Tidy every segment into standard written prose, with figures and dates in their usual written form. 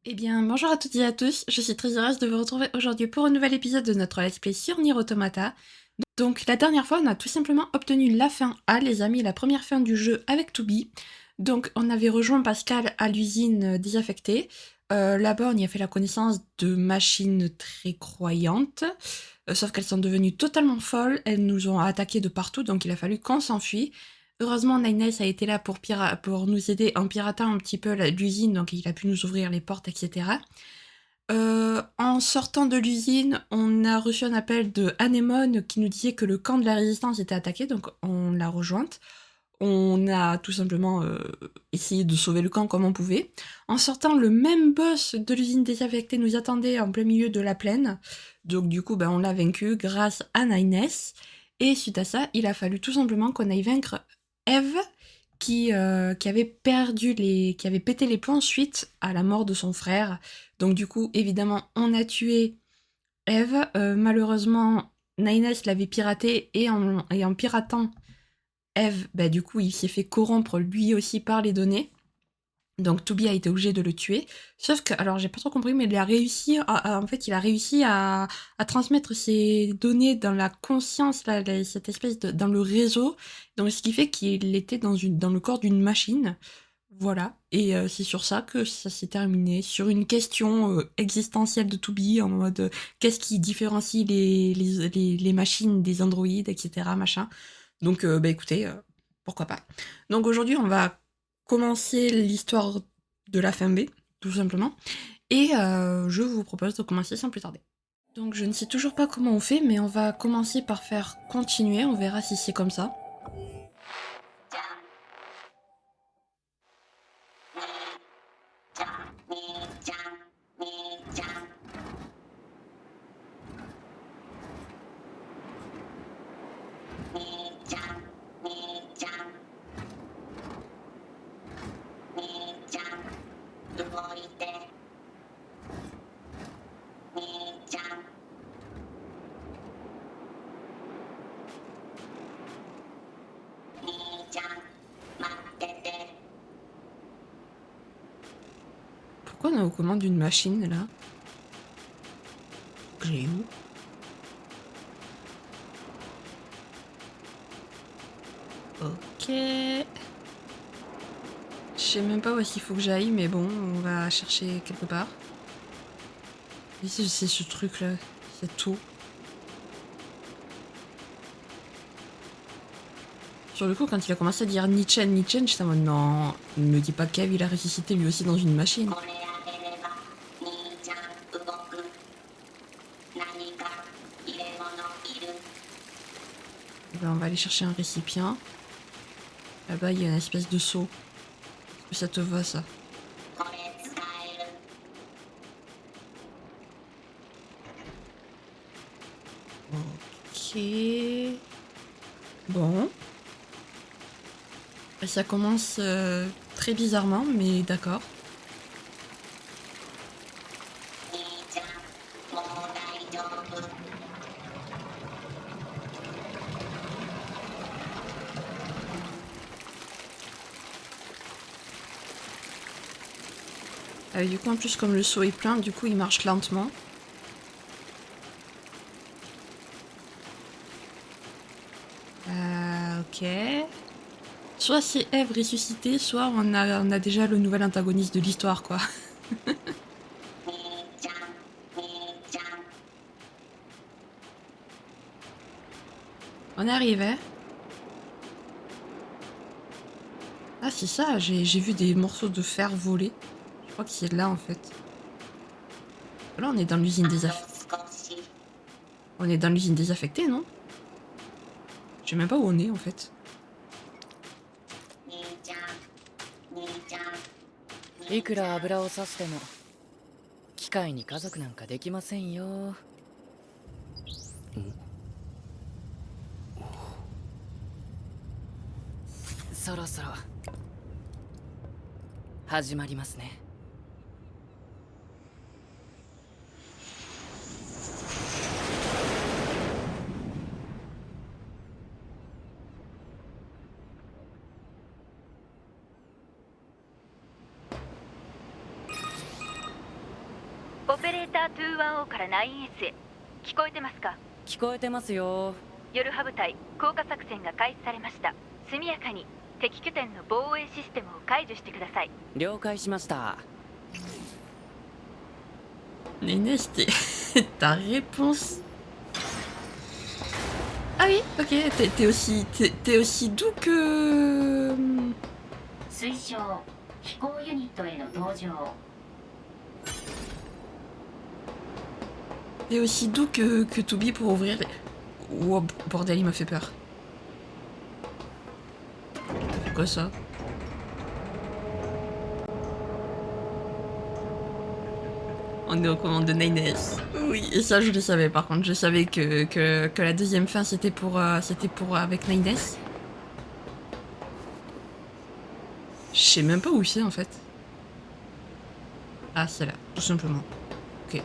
Eh bien, bonjour à toutes et à tous, je suis très heureuse de vous retrouver aujourd'hui pour un nouvel épisode de notre Let's Play sur Nier Automata. Donc, la dernière fois, on a tout simplement obtenu la fin A, les amis, la première fin du jeu avec Toubi. Donc, on avait rejoint Pascal à l'usine désaffectée. Là-bas, on y a fait la connaissance de machines très croyantes, sauf qu'elles sont devenues totalement folles, elles nous ont attaqués de partout, donc il a fallu qu'on s'enfuit. Heureusement, Nines a été là pour nous aider en piratant un petit peu l'usine, donc il a pu nous ouvrir les portes, etc. En sortant de l'usine, on a reçu un appel de Anémone qui nous disait que le camp de la résistance était attaqué, donc on l'a rejointe. On a tout simplement essayé de sauver le camp comme on pouvait. En sortant, le même boss de l'usine désaffectée nous attendait en plein milieu de la plaine. Donc du coup, on l'a vaincu grâce à Nines. Et suite à ça, il a fallu tout simplement qu'on aille vaincre Eve, qui avait qui avait pété les plombs suite à la mort de son frère. Donc du coup, évidemment, on a tué Eve. Malheureusement, Nines l'avait piraté et en piratant Eve, du coup, il s'est fait corrompre lui aussi par les données. Donc Toby a été obligé de le tuer. Sauf que, alors j'ai pas trop compris, mais il a réussi en fait, il a réussi à transmettre ses données dans la conscience, là, cette espèce dans le réseau. Donc ce qui fait qu'il était dans le corps d'une machine. Voilà. Et c'est sur ça que ça s'est terminé. Sur une question existentielle de Toby, en mode qu'est-ce qui différencie les machines des androïdes, etc. Machin. Donc, écoutez, pourquoi pas. Donc aujourd'hui, on va commencer l'histoire de la fin B, tout simplement. Et je vous propose de commencer sans plus tarder. Donc je ne sais toujours pas comment on fait, mais on va commencer par faire continuer, on verra si c'est comme ça. Pourquoi on a aux commandes d'une machine là? J'ai où? Ok. Je sais même pas où est-ce qu'il faut que j'aille, mais bon, on va chercher quelque part. Et c'est ce truc là, c'est tout. Sur le coup, quand il a commencé à dire Nietzsche, j'étais en mode non, ne me dis pas que Kev il a ressuscité lui aussi dans une machine. On va aller chercher un récipient. Là-bas, il y a une espèce de seau. Est-ce que ça te va, ça? Ok. Bon. Ça commence très bizarrement, mais d'accord. Du coup, en plus, comme le seau est plein, du coup, il marche lentement. Ok. Soit c'est Eve ressuscitée, soit on a déjà le nouvel antagoniste de l'histoire, quoi. On est arrivé. Ah, c'est ça, j'ai vu des morceaux de fer voler. Je crois que c'est là, en fait. Là, on est dans l'usine désaffectée. On est dans l'usine désaffectée, non? Je sais même pas où on est, en fait. いくら油をさしても機械に家族なんかできませんよ。そろそろ始まりますね。オペレーター210から 9S へ聞こえてますか？聞こえてますよ。夜派部隊降下作戦が開始されました。速やかに敵拠点の防衛システムを解除してください。了解しました。 Néné, ta réponse. Ah oui, ok, t'es aussi doux que... 推奨飛行ユニットへの搭乗 T'es aussi doux que Toubi pour ouvrir les... Oh, bordel, il m'a fait peur. C'est quoi ça? On est aux commandes de Nines. Oui, et ça je le savais par contre. Je savais que la deuxième fin c'était pour avec Nines. Je sais même pas où c'est en fait. Ah, c'est là, tout simplement. Ok.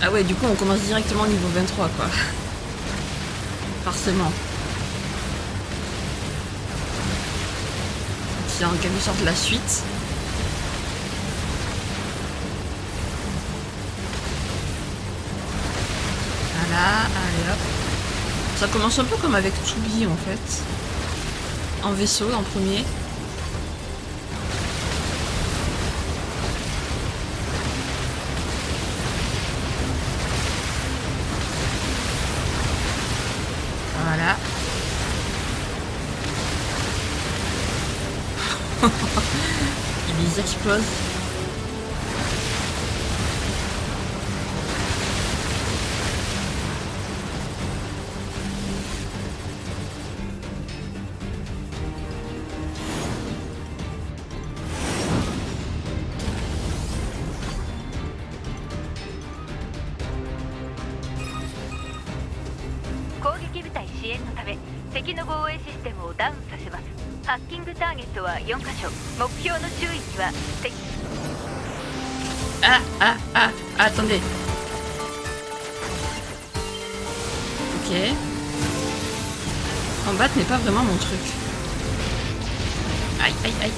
Ah ouais, du coup on commence directement au niveau 23 quoi. Forcément. C'est en quelque sorte la suite. Voilà, allez hop. Ça commence un peu comme avec Toubi en fait. En vaisseau en premier. Voilà. Il les explose. Attendez. Ok. Combattre n'est pas vraiment mon truc. Aïe, aïe, aïe.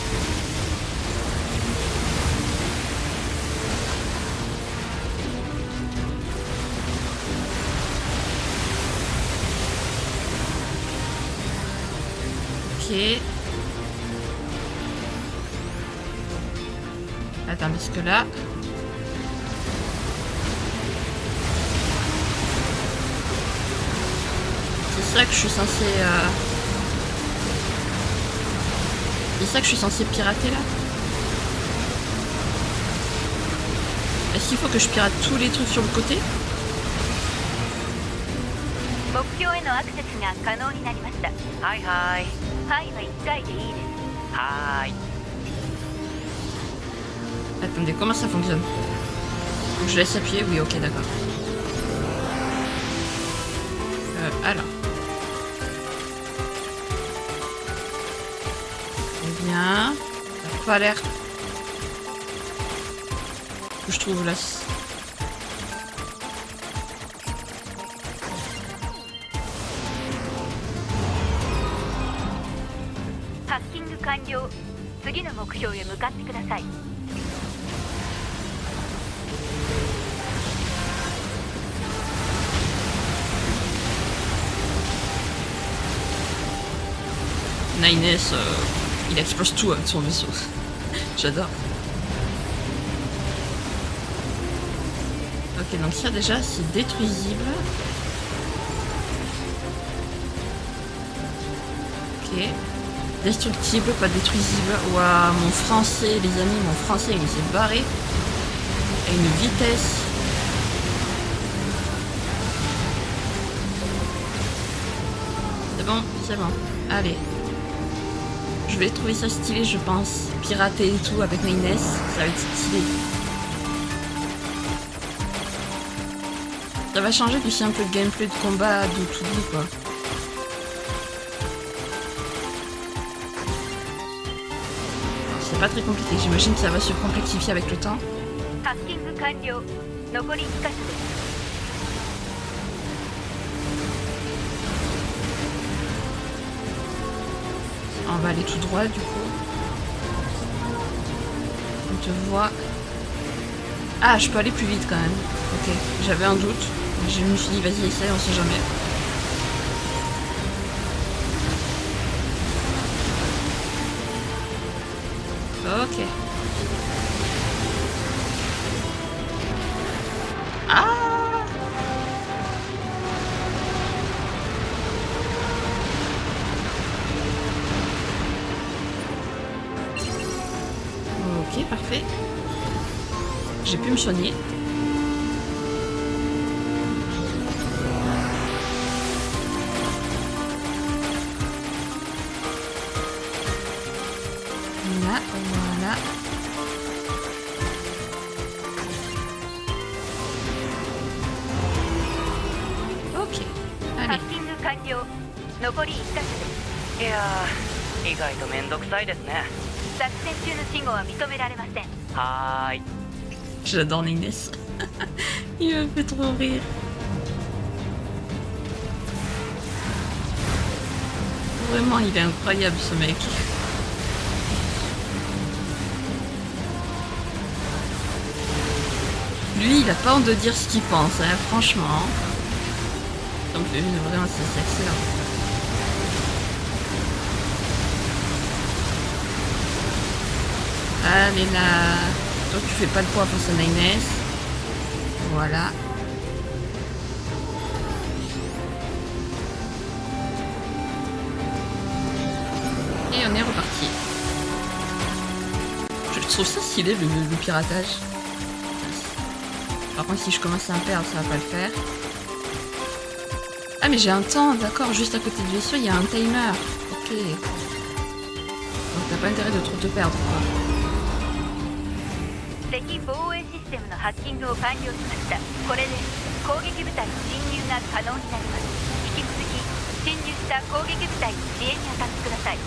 Ok. Attends, parce que là... C'est ça que je suis censé... C'est ça que je suis censé pirater là? Est-ce qu'il faut que je pirate tous les trucs sur le côté? Attendez, comment ça fonctionne? Donc je laisse appuyer? Oui, ok, d'accord. Alors. Eh bien, ça n'a pas l'air que je trouve là. Hacking 完了。次の目標へ向かってください。Nines, il explose tout avec son vaisseau. J'adore. Ok, donc ça déjà c'est détruisible. Ok. Destructible, pas détruisible. Ouah, mon français, les amis, mon français il s'est barré. À une vitesse. C'est bon, c'est bon. Allez. Je vais trouver ça stylé, je pense. Pirater et tout avec Nines, ça va être stylé. Ça va changer du simple gameplay de combat de tout quoi. C'est pas très compliqué, j'imagine que ça va se complexifier avec le temps. ハッキング完了。残り1箇所です。On va aller tout droit du coup. On te voit. Ah, je peux aller plus vite quand même. Ok, j'avais un doute. Je me suis dit, vas-y, essaye, on sait jamais. Ok. Ah! Ok, parfait. J'ai pu me soigner. Là, voilà. Ok, ハ allez. ッキング完了。残り1箇所です。いやー、意外とめんどくさいですね。作戦中の死後は認められません。はーい。 J'adore Nines. Il me fait trop rire. Vraiment, il est incroyable ce mec. Lui, il a pas honte de dire ce qu'il pense, hein, franchement. Ça me fait vraiment, c'est excellent. Allez là. Toi, tu fais pas le poids face à Nines. Voilà. Et on est reparti. Je trouve ça stylé le piratage. Par contre, si je commence à me perdre, ça va pas le faire. Ah, mais j'ai un temps, d'accord. Juste à côté du vaisseau, il y a un timer. Ok. Donc t'as pas intérêt de trop te perdre, quoi. 敵防衛システムのハッキングを完了しました。これで攻撃部隊の侵入が可能になります。引き続き侵入した攻撃部隊に支援に当たってください。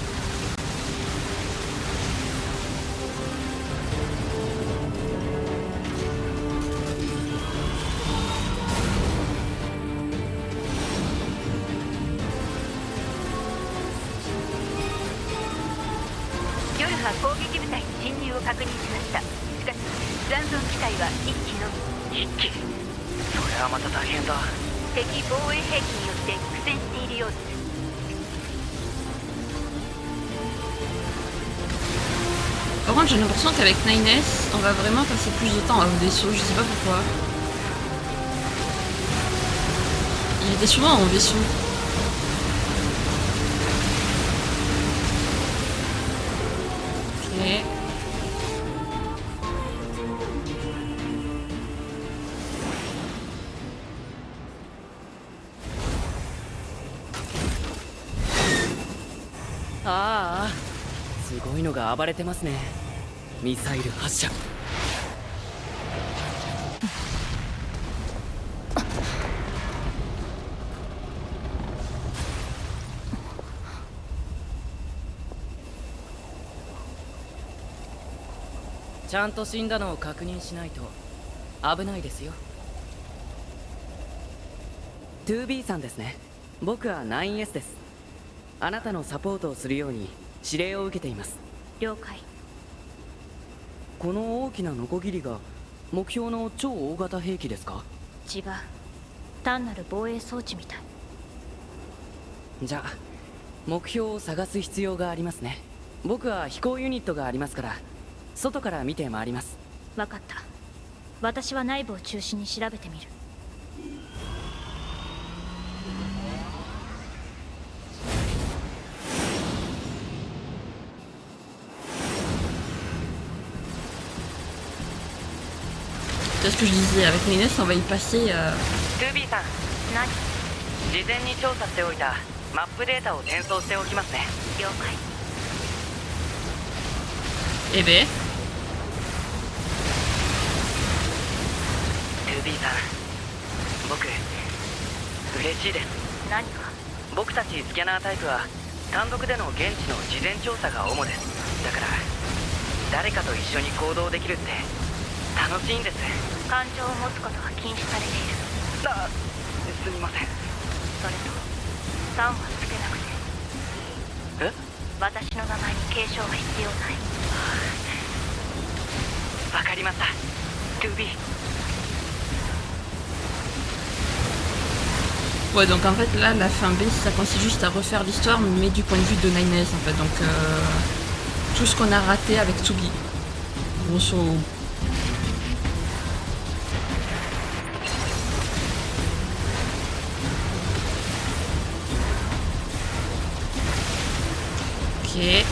夜は攻撃部隊に侵入を確認しました。しかし残存機体は1機のみ。一気。それはまた大変だ。敵防衛兵器によって苦戦しているようです。 Par contre, j'ai l'impression qu'avec Nines, on va vraiment passer plus de temps au vaisseau, je sais pas pourquoi. Il était souvent en vaisseau. Ok.ああ、すごいのが暴れてますね。ミサイル発射。ちゃんと死んだのを確認しないと危ないですよ。 2B さんですね。僕は 9S です。あなたのサポートをするように指令を受けています。了解。この大きなノコギリが目標の超大型兵器ですか？違う。単なる防衛装置みたい。じゃあ目標を探す必要がありますね。僕は飛行ユニットがありますから外から見て回ります。分かった。私は内部を中心に調べてみる。 C'est ce que je disais, avec Nines, on va y passer. 2B さん、何？事前に調査しておいたマップデータを転送しておきますね。了解。 Eh ben. 2B さん、僕嬉しいです。何か？僕たちスキャナータイプは単独での現地の事前調査が主です。だから誰かと一緒に行動できるって楽しいんです。感情を持つことは禁止されている。すみません。それと3はつけなくていい。え？私の名前に継承は必要ない。わかりました。2B。 Ouais, donc en fait là la fin B ça consiste juste à refaire l'histoire mais du point de vue de Nines en fait, donc tout ce qu'on a raté avec Tsugi, grosso. Ok.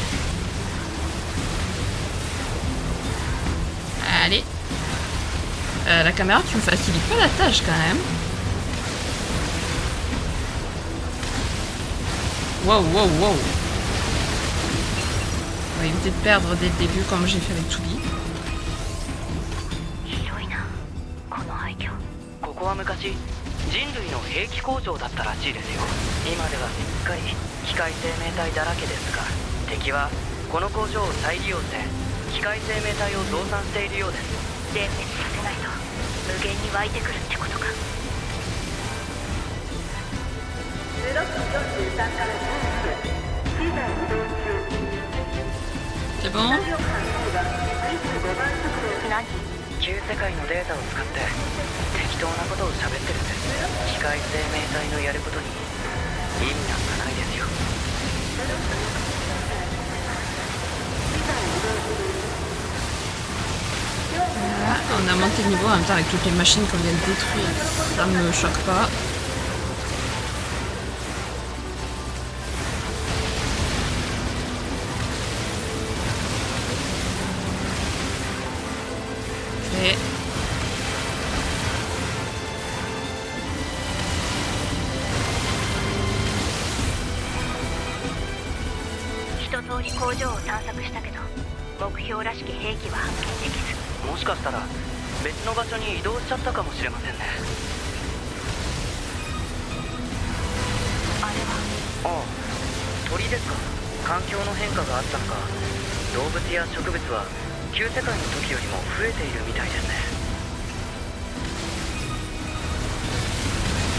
Allez. La caméra, tu me facilites pas la tâche quand même. Wow, wow, wow. On va éviter de perdre dès le début comme j'ai fait avec Tsugi. 広いなこの廃墟。ここは昔人類の兵器工場だったらしいですよ。今ではすっかり機械生命体だらけですが、敵はこの工場を再利用して機械生命体を増産しているようです。全滅させないと無限に湧いてくるってことか。C'est bon? 何？旧世界のデータを使って適当なことを喋ってるんです。機械生命体のやることに意味なんかないですよ。Voilà, on a monté le niveau en même temps avec toutes les machines qu'on vient de détruire, ça me choque pas. Ok. Ichi工場を探索したけど目標らしき兵器は発見できず。もしかしたら別の場所に移動しちゃったかもしれませんね。あれは？ああ、鳥ですか。環境の変化があったのか、動物や植物は旧世界の時よりも増えているみたいですね。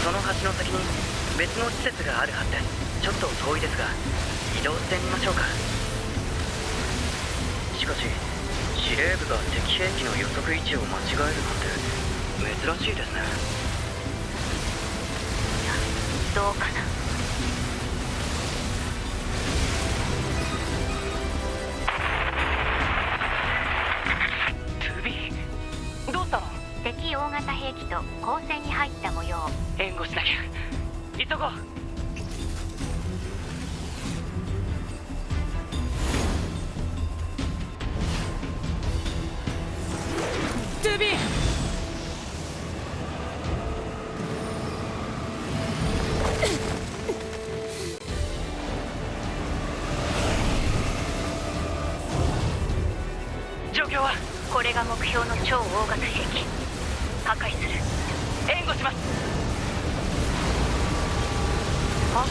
その橋の先に別の施設があるはずです。ちょっと遠いですが移動してみましょうか。しかし司令部が敵兵器の予測位置を間違えるなんて珍しいですね。いや、どうかな。2B、 どうしたの？敵大型兵器と交戦に入った模様。援護しなきゃ。急ごう。状況は？これが目標の超大型兵器。破壊する。援護します。報告。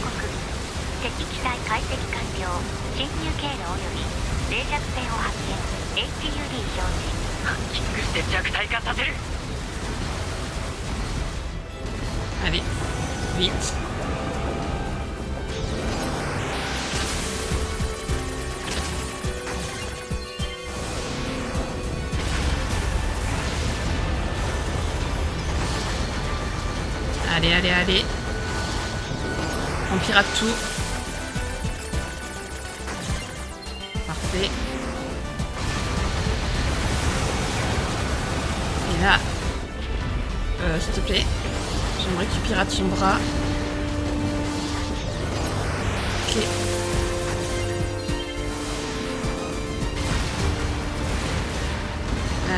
敵機体解析完了。侵入経路及び脆弱性を発見。 HUD 表示。ハッキングして弱体化させる。 Allez, vite. Allez, allez, allez. On pirate tout. Parfait. Et là, s'il te plaît, j'aimerais que tu pirates son bras. Ok.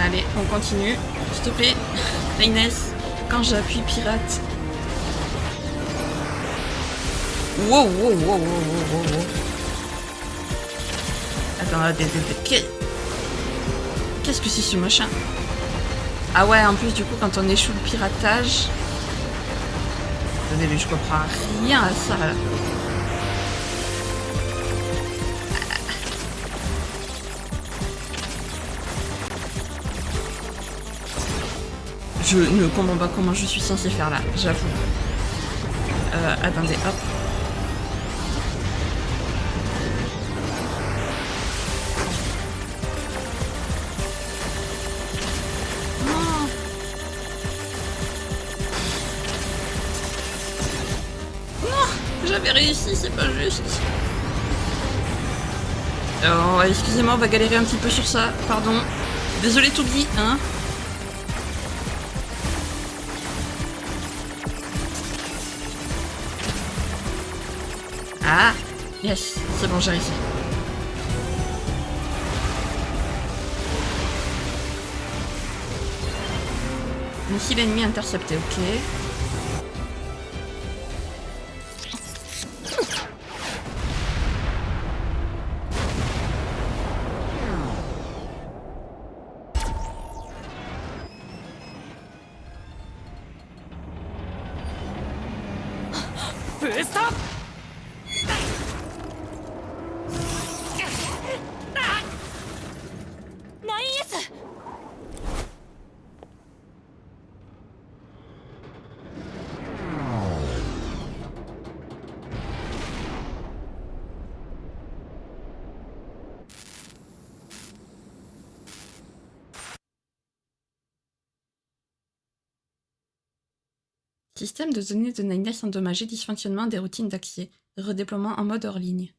Allez, on continue. S'il te plaît, Inès, quand j'appuie pirate. Wow, wow, wow, wow, wow, wow, wow. Attends, qu'est-ce que c'est ce machin? Ah ouais, en plus, du coup, quand on échoue le piratage... Attendez, mais je comprends rien à ça, là. Je ne comprends pas comment je suis censée faire là, j'avoue. Attendez, hop. J'avais réussi, c'est pas juste. Oh, excusez-moi, on va galérer un petit peu sur ça, pardon. Désolé Toubi, hein. Ah, yes, c'est bon, j'ai réussi. Missile ennemi intercepté, ok. Système de données de Nines endommagé, dysfonctionnement des routines d'accès. Redéploiement en mode hors ligne.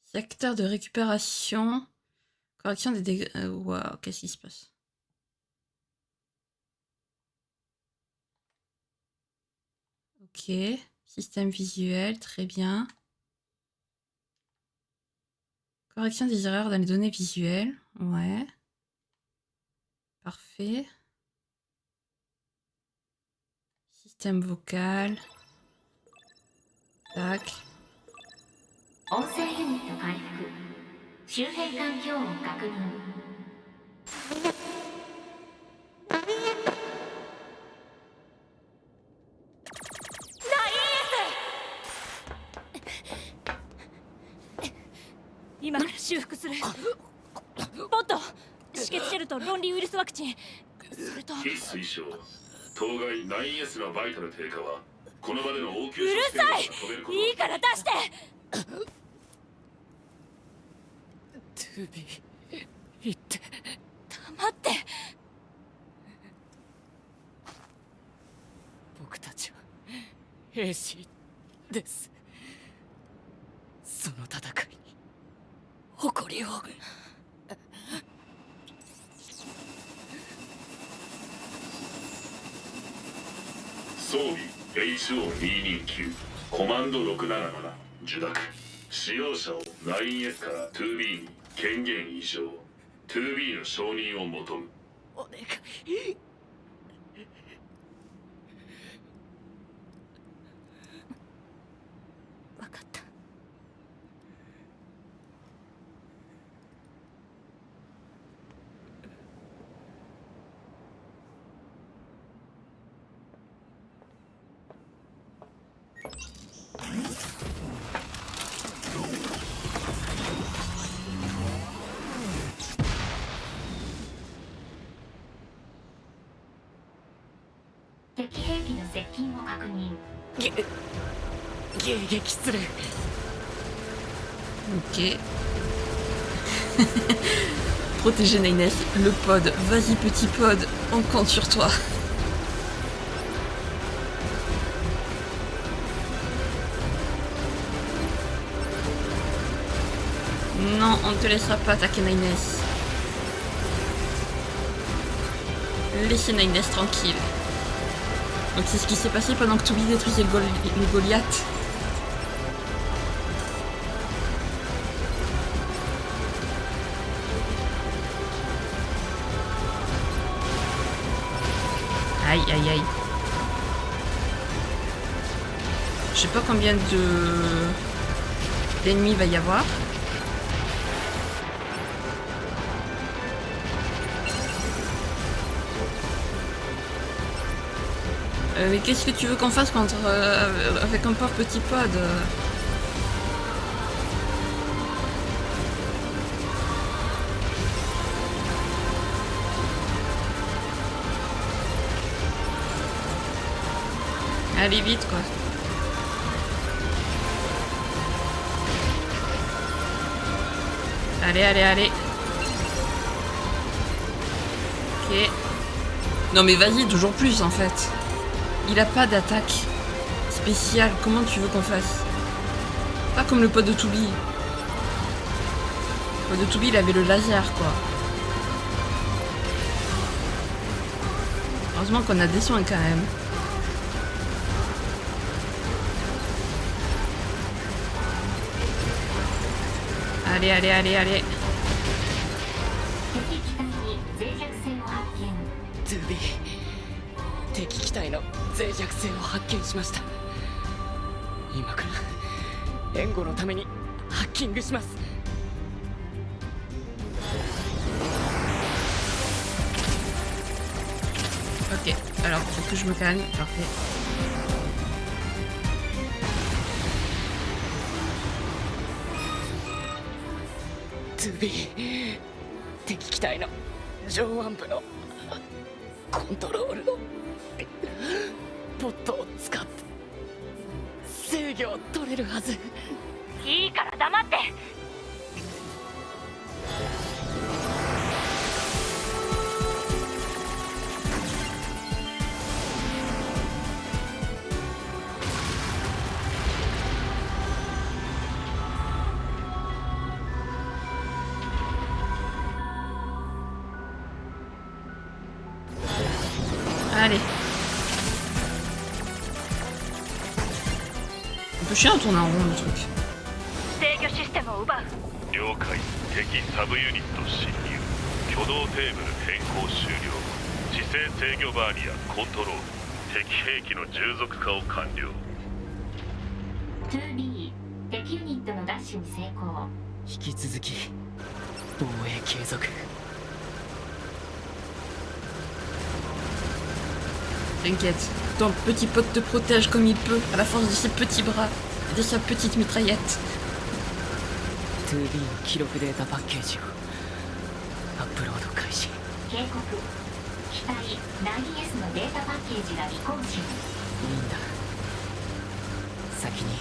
Secteur de récupération. Correction des dégâts. Waouh, qu'est-ce qui se passe? Ok. Système visuel, très bien. Correction des erreurs dans les données visuelles. Ouais. Parfait. Système vocal. Tac. 音声ユニット回復。周辺環境を確認。今から修復する。ポット、止血シェルと論理ウイルスワクチン。それと非推奨当該 9S のバイタル低下はこの場での応急うるさい。いいから出して。トゥービー、言って。黙って。僕たちは兵士です。その戦いに誇りを。装備 HO229 コマンド677受諾使用者を 9S から 2B に権限移譲 2B の承認を求む。お願い。分かった。敵兵器の接近を確認。迎撃する。Ok. Protéger Nines, le pod. Vas-y petit pod, on compte sur toi. Non, on ne te laissera pas attaquer Nines. Laissez Nines tranquille. Donc c'est ce qui s'est passé pendant que Toubi détruisait le Goliath. Aïe aïe aïe. Je sais pas combien d'ennemis va y avoir. Mais qu'est-ce que tu veux qu'on fasse contre avec un pauvre petit pod Allez vite quoi. Allez, allez, allez. Ok. Non mais vas-y, toujours plus en fait. Il a pas d'attaque spéciale. Comment tu veux qu'on fasse? Pas comme le pote de Toubi. Le pote de Toubi, il avait le laser quoi. Heureusement qu'on a des soins quand même. Allez, allez, allez, allez. 敵機体に脆弱性を発見。 2B 敵機体の脆弱性を発見しました。今から援護のためにハッキングします。 Ok, alors faut que je me calme. Parfait.2B 敵機体の上腕部のコントロールをポットを使って制御を取れるはず。いいから黙って。Allez. Un peu chiant à tourner en rond le truc. 制御システムを奪う。了解。敵サブユニット侵入。挙動テーブル変更終了。姿勢制御バーリアコントロール。敵兵器の従属化を完了。 2B 敵ユニットのダッシュに成功。引き続き防衛継続。 T'inquiète, ton petit pote te protège comme il peut, à la force de ses petits bras et de sa petite mitraillette. 2B の記録データパッケージをアップロード開始。警告。機体 9S のデータパッケージが未更新。いいんだ。先に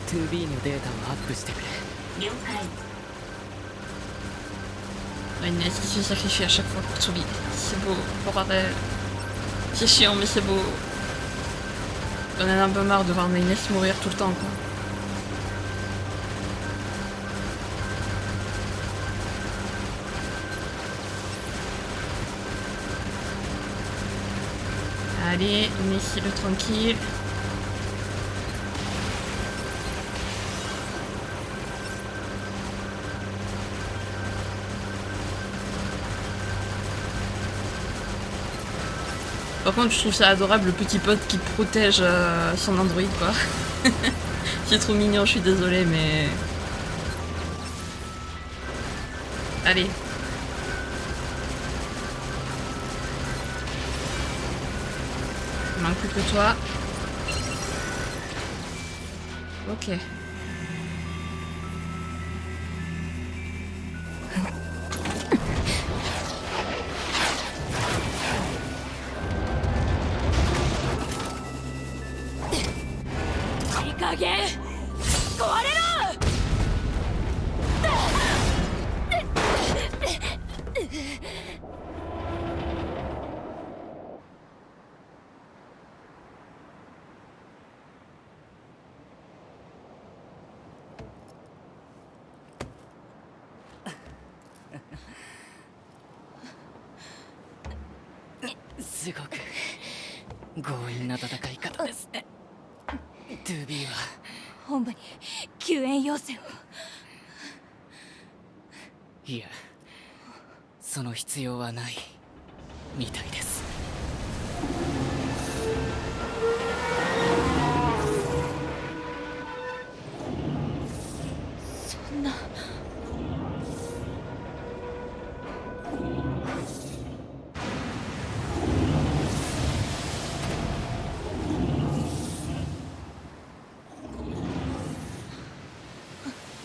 2B のデータをアップしてくれ。了解。 Inès qui se sacrifie à chaque fois pour Toby. C'est beau, bordel. C'est chiant mais c'est beau. On en a un peu marre de voir Inès mourir tout le temps quoi. Allez, laissez-le tranquille. Par contre, je trouve ça adorable, le petit pote qui protège son android, quoi. C'est trop mignon, je suis désolée, mais... Allez. Il manque plus que toi. Ok.すごく強引な戦い方ですね。 2B は本部に救援要請を。いや、その必要はないみたいです。そんな。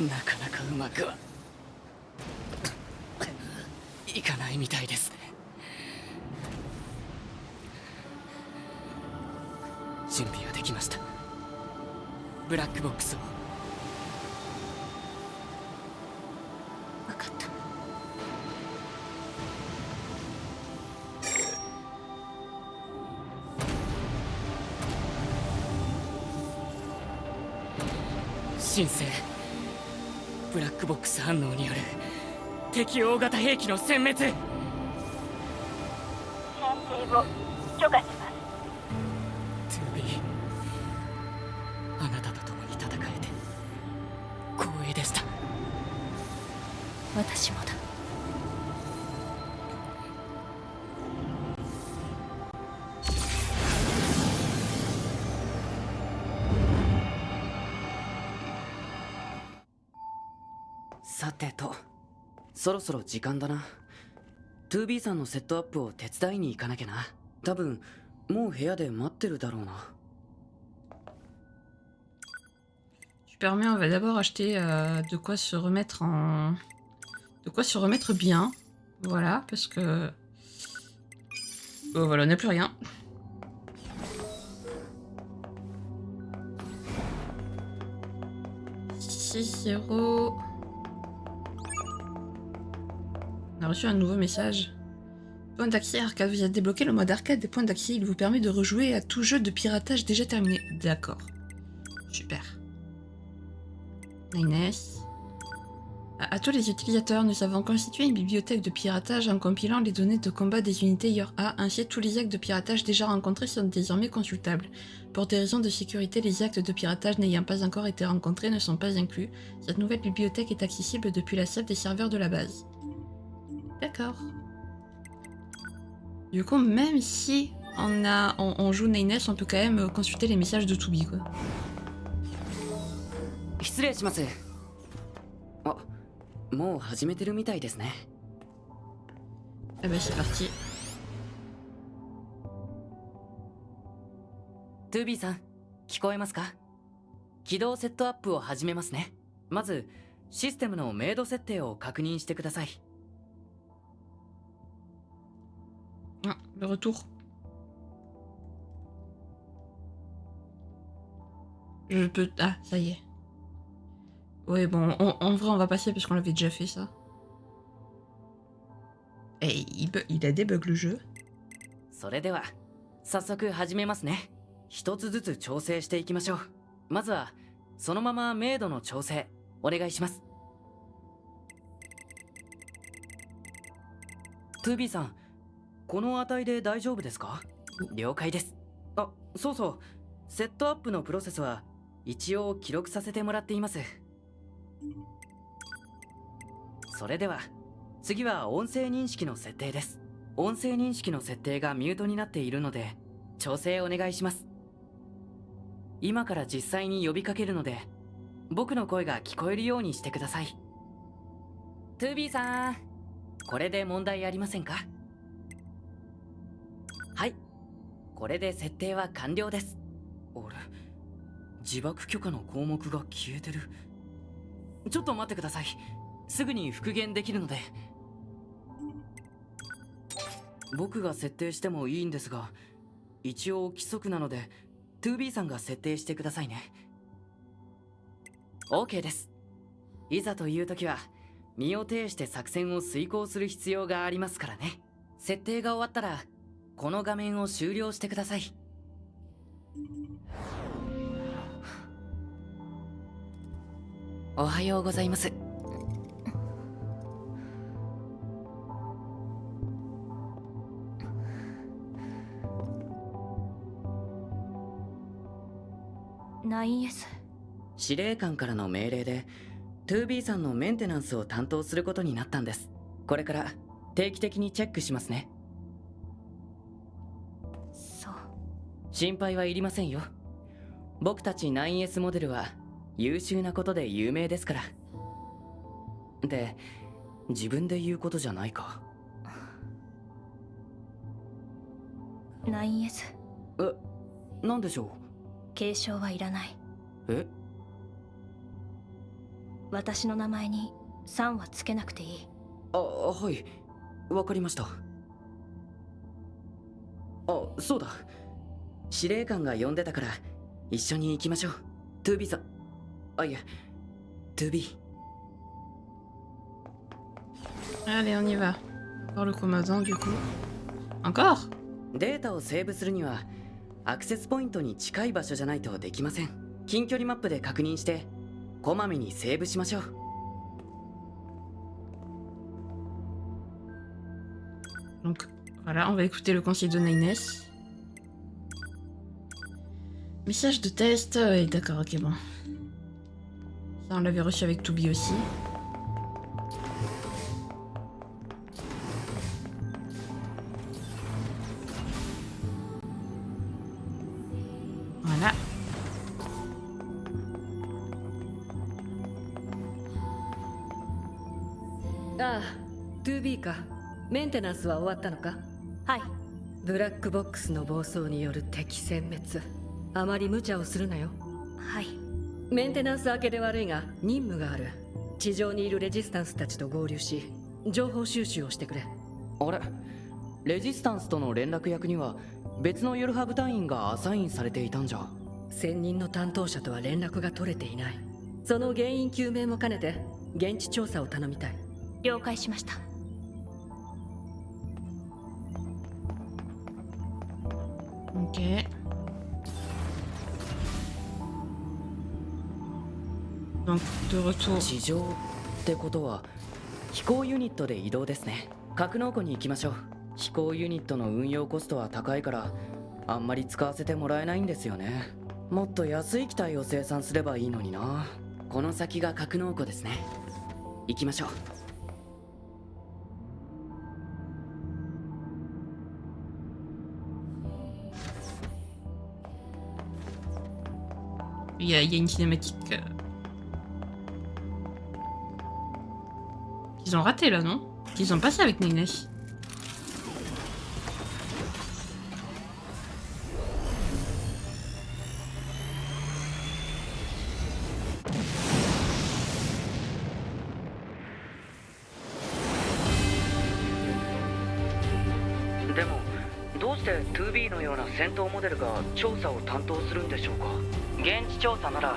なかなかうまくはいかないみたいですね。準備はできました。ブラックボックスを。分かった。新生ブラックボックス反応による敵大型兵器の殲滅。先生を許可します。 2B、 あなたと共に戦えて光栄でした。私もだ。さてと、そろそろ時間だな。 2B さんのセットアップを手伝いに行かなきゃな。多分もう部屋で待ってるだろうな。Super, mais on va d'abord acheter de quoi se remettre en... De quoi se remettre bien. Voilà, parce que... Oh, voilà, on n'a plus rien. Six 0. On a reçu un nouveau message. Point d'accès arcade. Vous avez débloqué le mode arcade des points d'accès. Il vous permet de rejouer à tout jeu de piratage déjà terminé. D'accord. Super. Nice. À tous les utilisateurs, nous avons constitué une bibliothèque de piratage en compilant les données de combat des unités Yor A. Ainsi, tous les actes de piratage déjà rencontrés sont désormais consultables. Pour des raisons de sécurité, les actes de piratage n'ayant pas encore été rencontrés ne sont pas inclus. Cette nouvelle bibliothèque est accessible depuis la salle des serveurs de la base. D'accord. Du coup, même si on joue Nines, on peut quand même consulter les messages de 2B, quoi. 失礼します。あ、もう始めてるみたいですね。Ah bah c'est parti. 2B さん、聞こえますか？起動セットアップを始めますね。まず、システムのメイド設定を確認してください。Ah, le retour. Je peux... Ah, ça y est. Ouais, bon, en vrai, on va passer parce qu'on l'avait déjà fait, ça. Et il a des bugs, le jeu. それでは、早速始めますね。一つずつ調整していきましょう。まずは、そのままメイドの調整、お願いします。2B さん、この値で大丈夫ですか？了解です。あ、そうそう、セットアップのプロセスは一応記録させてもらっています。それでは次は音声認識の設定です。音声認識の設定がミュートになっているので調整お願いします。今から実際に呼びかけるので僕の声が聞こえるようにしてください。 2B さん、これで問題ありませんか？はい、これで設定は完了です。あれ、自爆許可の項目が消えてる。ちょっと待ってください。すぐに復元できるので。僕が設定してもいいんですが、一応規則なので 2B さんが設定してくださいね。 OK です。いざという時は身を挺して作戦を遂行する必要がありますからね。設定が終わったらこの画面を終了してください。おはようございます。9S。司令官からの命令で 2B さんのメンテナンスを担当することになったんです。これから定期的にチェックしますね。そう。心配はいりませんよ。僕たち 9S モデルは優秀なことで有名ですから。で、自分で言うことじゃないか。 9S。なんでしょ継承はいらない。う？え？私の名前に3はつけなくていい。あ、はい、わかりました。あ、そうだ、司令官が呼んでたから一緒に行きましょう。トゥービーさん、あ、いえ、トゥービー。 Allez, on y va. Encore le commandant du coup. Encore? データをセーブするにはアクセスポイントに近い場所じゃないとできません。近距離マップで確認してこまめにセーブしましょう。 Donc voilà, on va écouter le conseil de Nines. Message de test, oui, d'accord, ok, bon. Ça, on l'avait reçu avec Toubi aussi. Voilà. Ah, 2B か。メンテナンスは終わったのか？はい。ブラックボックスの暴走による敵殲滅。あまり無茶をするなよ。はい。メンテナンス明けで悪いが任務がある。地上にいるレジスタンスたちと合流し、情報収集をしてくれ。あれ、レジスタンスとの連絡役には別のヨルハ部隊員がアサインされていたんじゃ。専任の担当者とは連絡が取れていない。その原因究明も兼ねて現地調査を頼みたい。了解しました。Ok. Donc, de retour. 地上ってことは飛行ユニットで移動ですね。格納庫に行きましょう。飛行ユニットの運用コストは高いからあんまり使わせてもらえないんですよね。もっと安い機体を生産すればいいのにな。この先が格納庫ですね。行きましょう。Il y a une cinématique qu'ils ont raté là, non? Qu'ils ont passé avec Nines. Deもどうして 2B のような戦闘モデルが調査を担当するんでしょうか。現地調査なら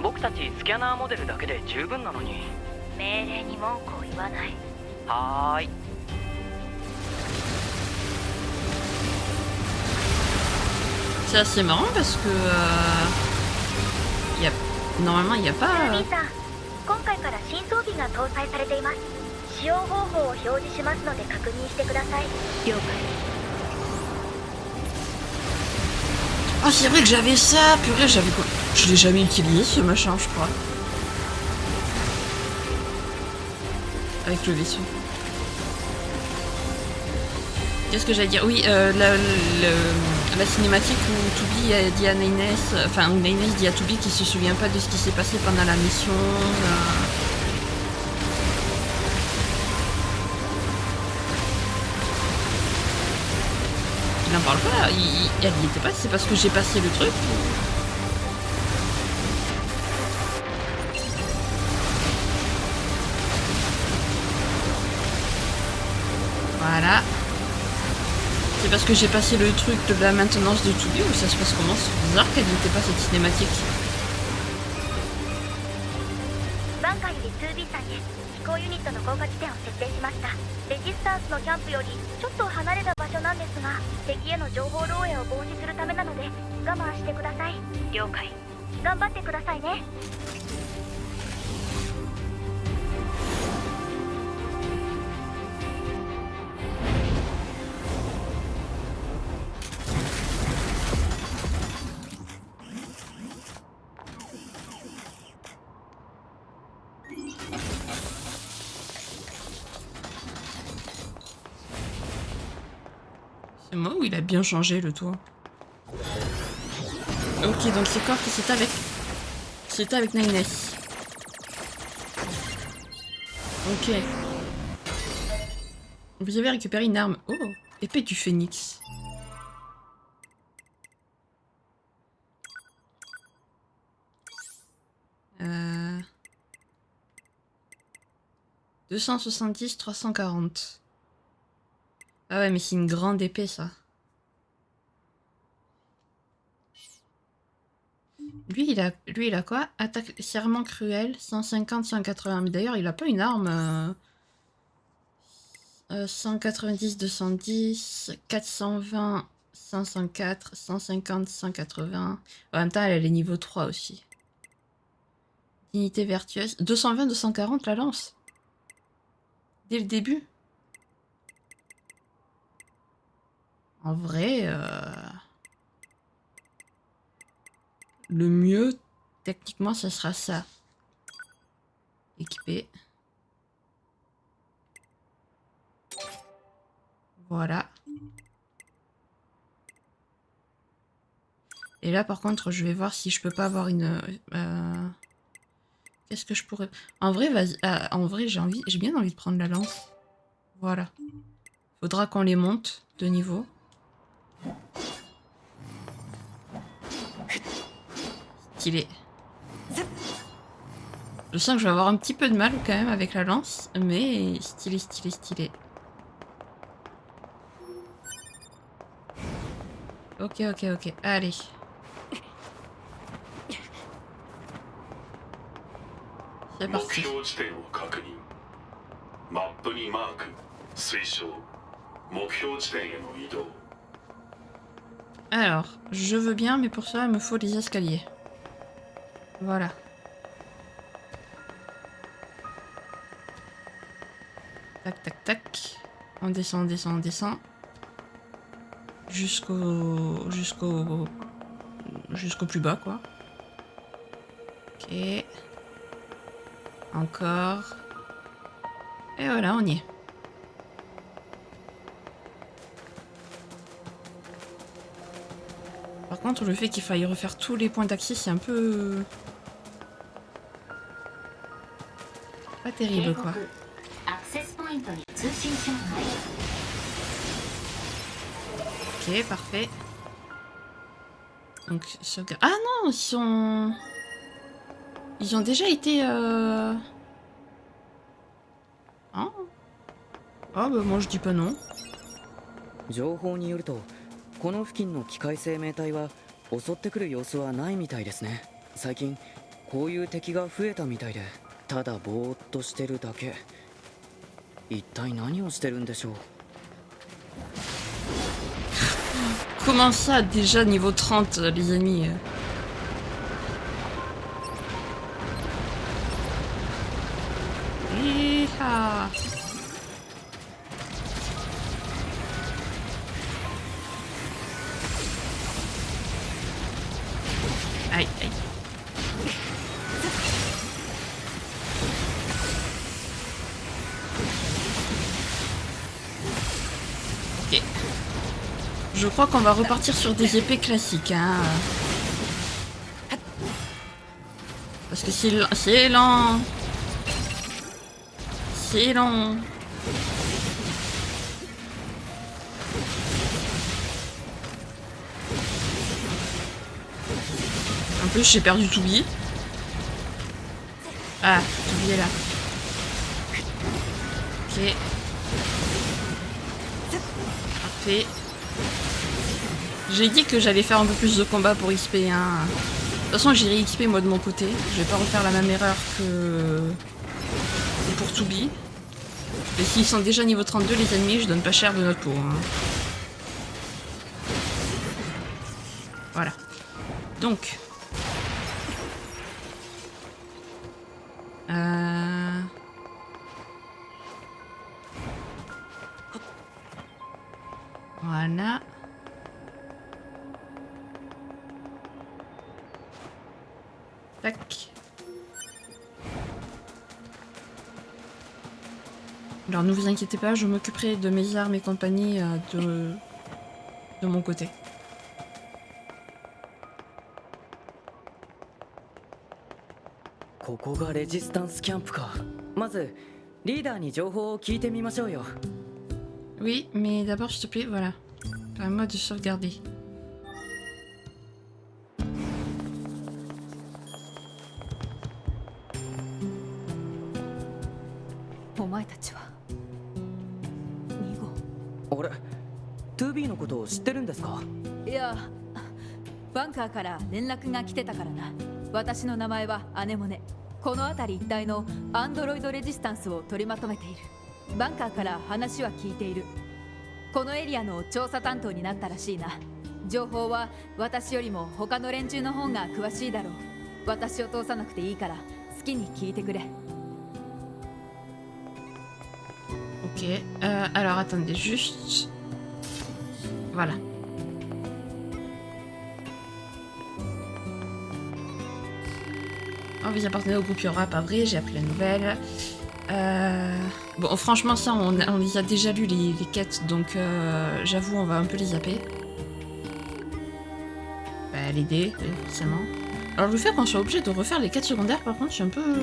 僕たちスキャナーモデルだけで十分なのに。命令に文句を言わない。はーい。 C'est assez marrant parce que normalement il n'y a pas. さん、今回から新装備が搭載されています。使用方法を表示しますので確認してください。了解。 Ah, c'est vrai que j'avais ça. Purée, j'avais quoi? Je l'ai jamais utilisé ce machin, je crois. Avec le vaisseau. Qu'est-ce que j'allais dire? Oui, la cinématique où Toubi dit à Nines, enfin où Nines dit à Toubi qu'il se souvient pas de ce qui s'est passé pendant la mission. Il en parle pas, elle y était pas, c'est parce que j'ai passé le truc. Voilà. C'est parce que j'ai passé le truc de la maintenance de Toubi ou ça se passe comment? C'est bizarre qu'elle n'y était pas cette cinématique. バンカーより 2B さんに飛行ユニットの降下地点を設定しました。レジスタンスのキャンプよりちょっと離れた場所なんですが、敵への情報漏洩を防止するためなので我慢してください。了解。頑張ってくださいね。 C'est moi ou il a bien changé le toit? Ok, donc c'est quoi que c'était avec... C'était avec Nines. Ok. Vous avez récupéré une arme. Oh, épée du phénix. Euh... 270, 340. Ah ouais, mais c'est une grande épée, ça. Lui, il a quoi? Attaque serment cruel, 150, 180. Mais d'ailleurs, il a pas une arme. 190, 210, 420, 504, 150, 180. En même temps, elle est niveau 3 aussi. Dignité vertueuse. 220, 240 la lance. Dès le début. En vrai, le mieux, techniquement, ça sera ça. Équipé. Voilà. Et là, par contre, je vais voir si je peux pas avoir une... Qu'est-ce que je pourrais... En vrai, vas-y. En vrai, j'ai bien envie de prendre la lance. Voilà. Faudra qu'on les monte de niveau. Stylé. Je sens que je vais avoir un petit peu de mal quand même avec la lance, mais stylé, stylé, stylé. Ok, ok, ok. Allez. C'est 目 parti. 標地点を確認マップにマーク推奨目標地点への移動 Alors, je veux bien, mais pour ça, il me faut des escaliers. Voilà. Tac, tac, tac. On descend, on descend, on descend. Jusqu'au plus bas, quoi. Ok. Encore. Et voilà, on y est. Par contre, le fait qu'il faille refaire tous les points d'accès, c'est un peu... pas 警 terrible, 告 quoi. アクセスポイントに通信障害 Ok, parfait. Donc, sauvegarde... Ah non, ils ont déjà été... Hein? Ah bah moi je dis pas non. 情報によるとこの付近の機械生命体は襲ってくる様子はないみたいですね。最近こういう敵が増えたみたいでただぼーっとしてるだけ。一体何をしてるんでしょう。 Comment ça, déjà niveau 30, les amis? Hi-ha. Aïe, aïe. Ok. Je crois qu'on va repartir sur des épées classiques, hein. Parce que c'est lent. C'est lent. C'est lent. En plus, j'ai perdu Toubi. Ah, Toubi est là. Ok. Parfait. J'ai dit que j'allais faire un peu plus de combat pour XP. Hein. De toute façon, j'irai XP moi de mon côté. Je vais pas refaire la même erreur que pour Toubi. Et s'ils sont déjà niveau 32, les ennemis, je donne pas cher de notre peau. Hein. Voilà. Donc. Voilà. Tac. Alors ne vous inquiétez pas, je m'occuperai de mes armes et compagnie de mon côté. ここがレジスタンスキャンプか。まずリーダーに情報を聞いてみましょうよ。 Oui, mais d'abord, s'il te plaît, voilà. Permets-moi de sauvegarder. バンカーから連絡が来てたからな。私の名前はアネモネ。この辺り一帯のアンドロイドレジスタンスを取りまとめている。バンカーから話は聞いている。このエリアの調査担当になったらしいな。情報は私よりも他の連中の方が詳しいだろう。私を通さなくていいから好きに聞いてくれ。Ok, alors attendez juste. Voilà. Oh, vous appartenez au groupe Yora, pas vrai, j'ai appris la nouvelle. Bon, franchement, ça, on les a déjà lu les quêtes, donc j'avoue, on va un peu les zapper. Bah, l'aider, forcément. Alors, le fait qu'on soit obligé de refaire les quêtes secondaires, par contre, c'est un peu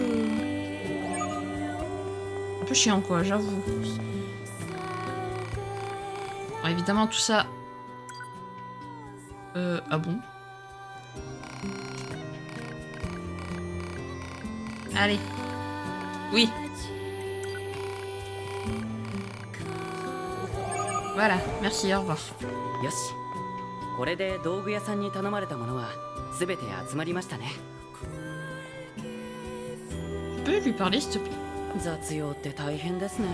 chiant, quoi, j'avoue. Alors, évidemment, tout ça... ah bon? Allez. Oui. Voilà, merci, au revoir. よし、これで道具屋さんに頼まれたものは全て集まりましたね。Tu peux lui parler, s'il te plaît? 雑用って大変ですね。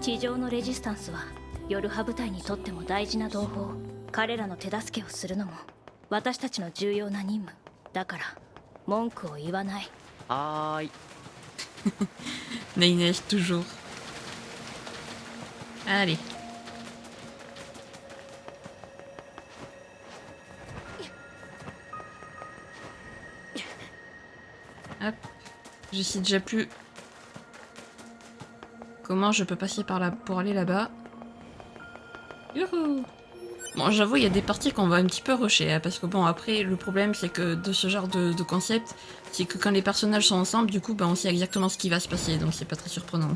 地上のレジスタンスはヨルハ部隊にとっても大事な同胞。彼らの手助けをするのも私たちの重要な任務だから文句を言わない。はーい。Naïnesh, toujours. Allez. Hop. Je sais déjà plus comment je peux passer par là pour aller là-bas. Youhou! Bon, j'avoue, il y a des parties qu'on va un petit peu rusher, hein, parce que bon, après, le problème, c'est que de ce genre de concept, c'est que quand les personnages sont ensemble, du coup, bah, on sait exactement ce qui va se passer, donc c'est pas très surprenant.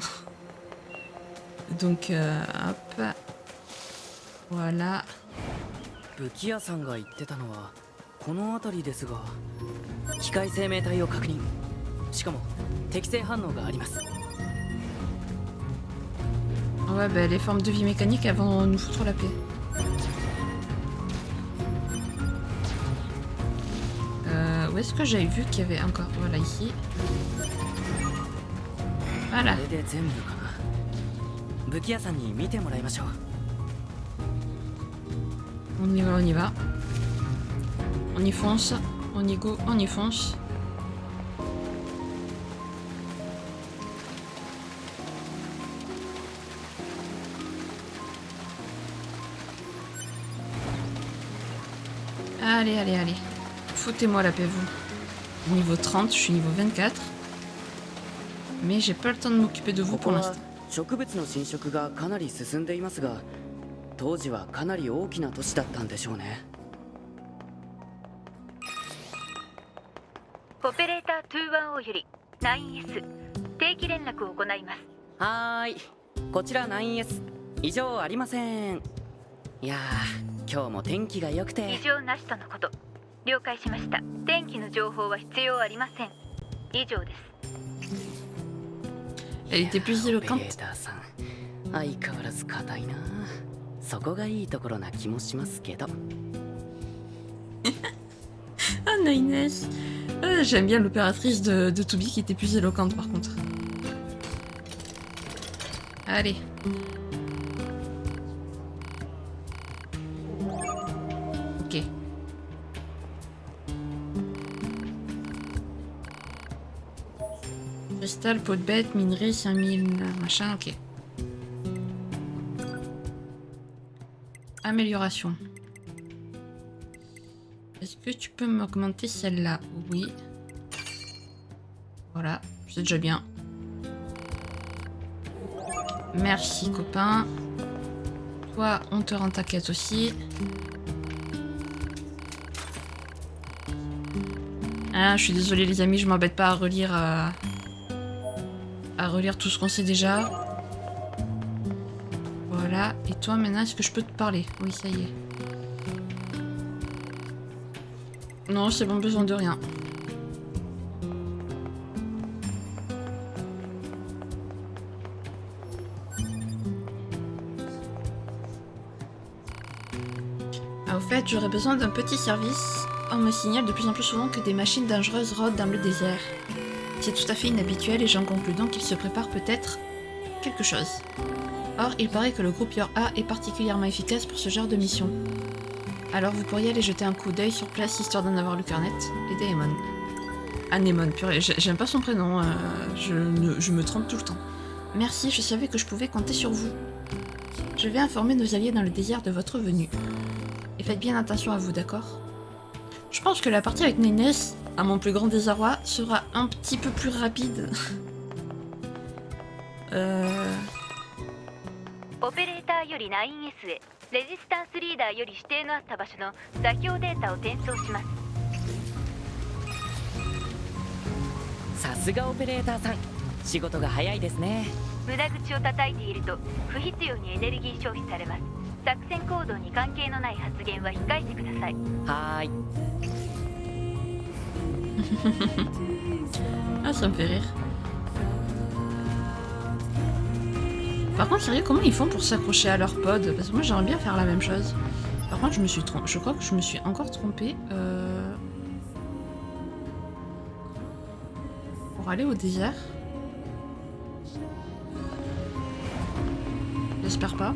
Donc, hop. Voilà. 武器屋さんが言ってたのはこの辺りですが、機械生命体を確認。しかも適正反応があります。 Ouais, bah, les formes de vie mécaniques, elles vont nous foutre la paix. Où est-ce que j'avais vu qu'il y avait encore? Voilà, ici. Voilà. これで全部かな。武器屋さんに見てもらいましょう。 On y va, on y va. On y fonce. On y go, on y fonce. Allez, allez, allez. Foutez-moi la paix, vous. Niveau 30, je suis niveau 24. Mais j'ai pas le temps de m'occuper de vous pour l'instant. 植物の侵食がかなり進んでいますが、当時はかなり大きな都市だったんでしょうね。オペレーター210より 9S 定期連絡を行います。はーい、こちら 9S 異常ありません。いやー、今日も天気が良くて。異常なしとのこと。了解しました。天気の情報は必要ありません。以上です。Elle était plus オペレ éloquente. ーターさん、相変わらず硬いな。そこがいいところな気もしますけど。Ah, Naïnes. Ah, j'aime bien l'opératrice de Toby qui était plus éloquente par contre. Allez. Ok. Cristal, peau de bête, minerai, 5000, machin, ok. Amélioration. Est-ce que tu peux m'augmenter celle-là? Oui. Voilà, c'est déjà bien. Merci copain. Toi, on te rend ta quête aussi. Ah, je suis désolée les amis, je m'embête pas à relire tout ce qu'on sait déjà. Voilà, et toi maintenant, est-ce que je peux te parler? Oui, ça y est. Non, c'est bon, besoin de rien. Ah, au fait, j'aurais besoin d'un petit service. on me signale de plus en plus souvent que des machines dangereuses rôdent dans le désert. C'est tout à fait inhabituel et j'en conclus donc qu'il se prépare peut-être quelque chose. Or, il paraît que le groupe Your A est particulièrement efficace pour ce genre de mission. Alors vous pourriez aller jeter un coup d'œil sur place histoire d'en avoir le cœur net. Et Daemon. Anémone, purée, j'aime pas son prénom, je me trompe tout le temps. Merci, je savais que je pouvais compter sur vous. Je vais informer nos alliés dans le désert de votre venue. Et faites bien attention à vous, d'accord? Je pense que la partie avec Nénès, à mon plus grand désarroi, sera un petit peu plus rapide. オペレーターより 9S へレジスタンスリーダーより指定のあった場所の座標データを転送します。さすがオペレーターさん、仕事が早いですね。無駄口を叩いていると不必要にエネルギー消費されます。作戦行動に関係のない発言は控えてください。はーい。Ah, ça me fait rire. Par contre, sérieux, comment ils font pour s'accrocher à leur pod? Parce que moi, j'aimerais bien faire la même chose. Par contre, je crois que je me suis encore trompée. Pour aller au désert. J'espère pas.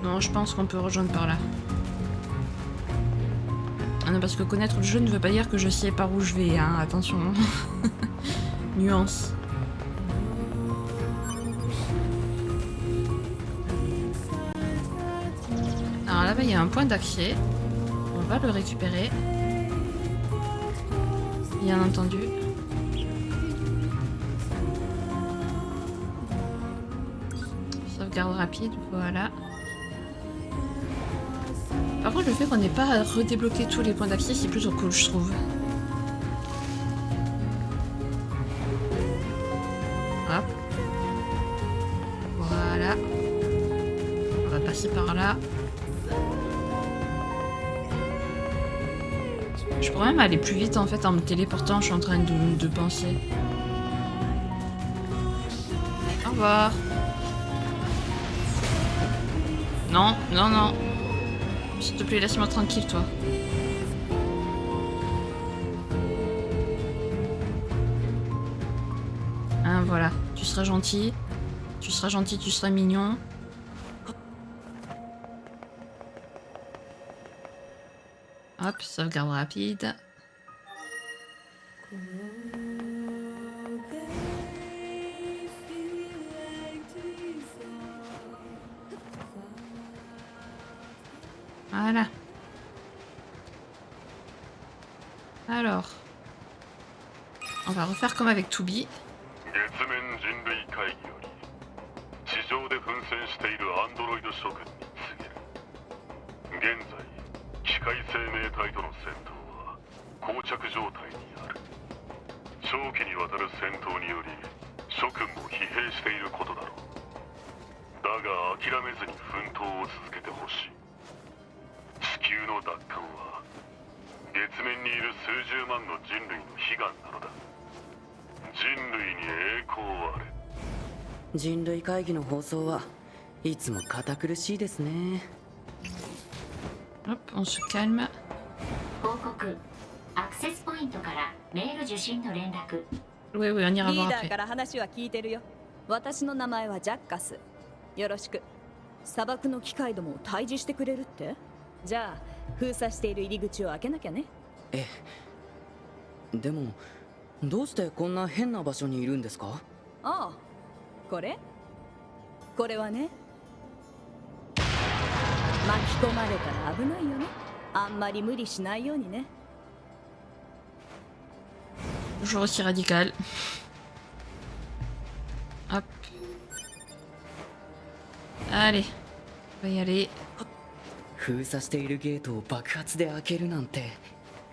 Non, je pense qu'on peut rejoindre par là. Ah non, parce que connaître le jeu ne veut pas dire que je sais par où je vais, hein, attention. Nuance. Alors là-bas, il y a un point d'accès. On va le récupérer. Bien entendu. Sauvegarde rapide, voilà. Par contre, le fait qu'on n'ait pas redébloqué tous les points d'accès, c'est plutôt cool, je trouve. Hop. Voilà. On va passer par là. Je pourrais même aller plus vite en fait en me téléportant, je suis en train de penser. Au revoir. Non, non, non. S'il te plaît, laisse-moi tranquille, toi. Hein, voilà. Tu seras gentil. Tu seras gentil, tu seras mignon. Hop, sauvegarde rapide. Voilà. Alors. On va refaire comme avec Tubi. 月面人類会議より地上で奮戦しているアンドロイド諸君に告げる。現在機械生命体との戦闘は膠着状態にある。長期にわたる戦闘により諸君も疲弊していることだろう。だが諦めずに奮闘を続けてほしい。地球の奪還は月面にいる数十万の人類の悲願なのだ。人類に栄光あれ。人類会議の放送はいつも堅苦しいですね。Hop, on se calme. 報告。アクセスポイントからメール受信の連絡。Oui, oui, on ira リー voir ダー après. から話は聞いてるよ。私の名前はジャッカス。よろしく。砂漠の機械どもを退治してくれるって？じゃあ封鎖している入り口を開けなきゃね。ええ。でもどうしてこんな変な場所にいるんですか？ああ、これはね、巻き込まれたら危ないよね。あんまり無理しないようにね。Toujours aussi radical. Hop. Allez. On va y aller. 封鎖しているゲートを爆発で開けるなんて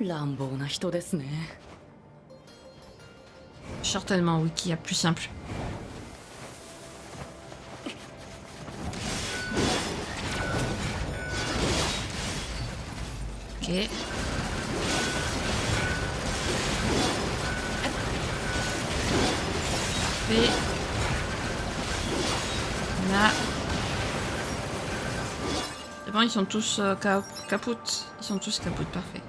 乱暴な人ですね。Certainement, oui, qu'il y a plus simple. Ok. Parfait. Là. C'est bon, ils sont tous kaput. Ils sont tous kaput, parfait.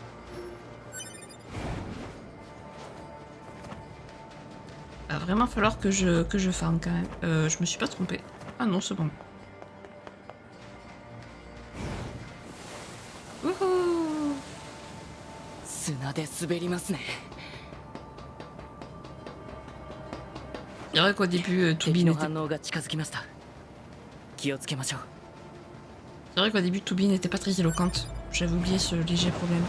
Va vraiment falloir que je farme quand même. Je me suis pas trompée. Ah non, c'est bon. Wouhou! C'est vrai qu'au début, Toubib n'était... C'est vrai qu'au début, Toubib n'était pas très éloquente. J'avais oublié ce léger problème.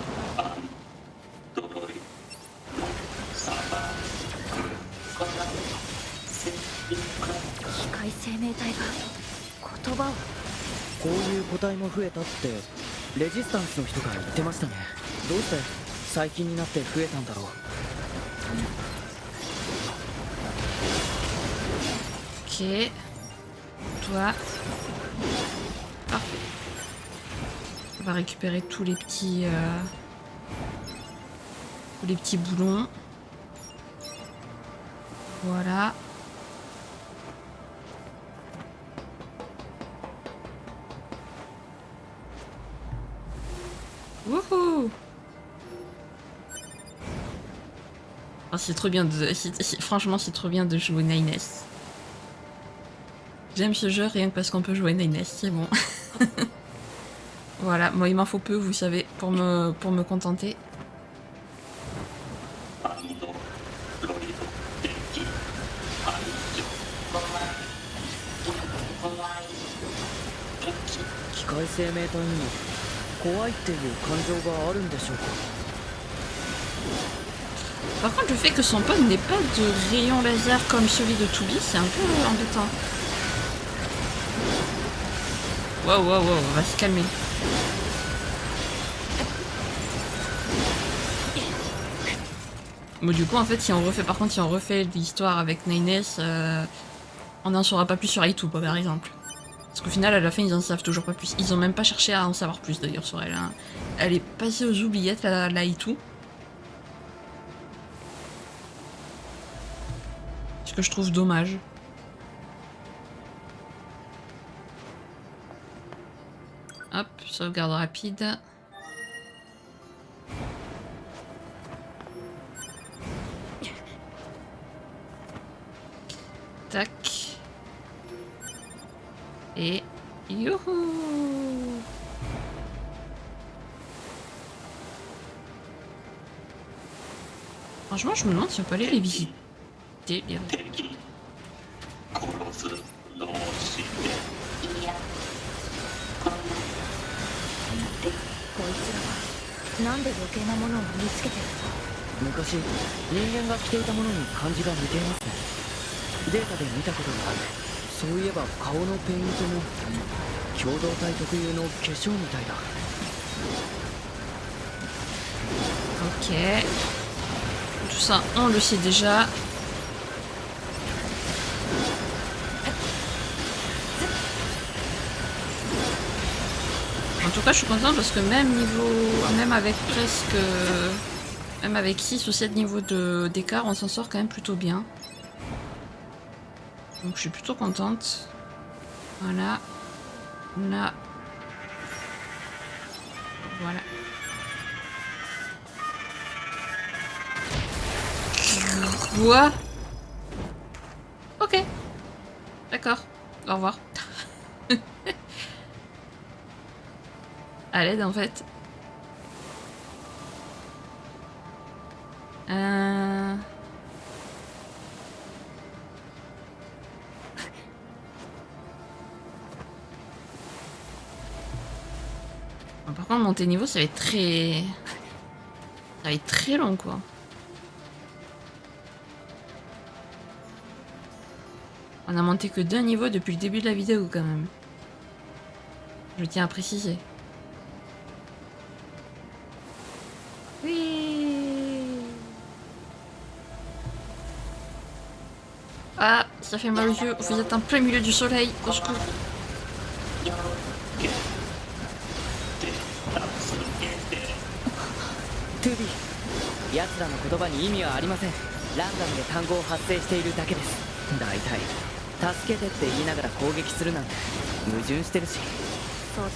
Ok. Toi. Parfait. On va récupérer tous les petits boulons. Voilà. Wouhou! Oh, c'est trop bien de... Franchement, c'est trop bien de jouer Nines. J'aime ce jeu rien que parce qu'on peut jouer Nines, c'est bon. Voilà, moi il m'en faut peu, vous savez, pour me contenter. Par contre, le fait que son pote n'ait pas de rayon laser comme celui de Toubib, c'est un peu embêtant. Wow, on va se calmer. Bon, du coup, en fait, si on refait l'histoire avec Nines, on n'en saura pas plus sur Aitou, par exemple. Parce qu'au final, à la fin, ils en savent toujours pas plus. Ils ont même pas cherché à en savoir plus, d'ailleurs, sur elle. Hein. Elle est passée aux oubliettes, la Aitou. Ce que je trouve dommage. Hop, sauvegarde rapide. Tac. Et youhou! Franchement, je me demande si on peut aller les visiter. Les... Ok. Tout ça, on le sait déjà. En tout cas, je suis contente parce que même avec 6 ou 7 niveaux d'écart, on s'en sort quand même plutôt bien. Donc je suis plutôt contente. Voilà. Là. Voilà. Quoi? Ok. D'accord. Au revoir. À l'aide en fait. Par contre monter niveau ça va être très... Ça va être très long quoi. On a monté que 2 niveaux depuis le début de la vidéo quand même. Je tiens à préciser. Oui. Ah, ça fait mal aux yeux. Vous êtes en plein milieu du soleil. Au secours. Toubib, 奴らの言葉に意味はありません。ランダムで単語を発生しているだけです。だいたい助けてって言いながら攻撃するなんて矛盾してるし。そうだね。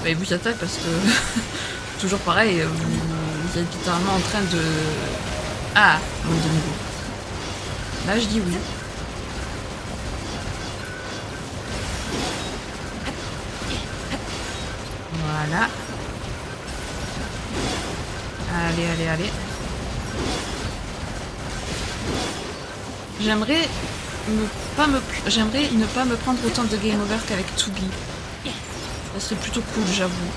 Bah, il vous attaque parce que... toujours pareil, vous êtes littéralement en train de... Ah, mon demi-go. Là, je dis oui. Voilà. Allez, allez, allez. J'aimerais ne pas me prendre autant de game over qu'avec Tsugi. Ça serait plutôt cool, j'avoue.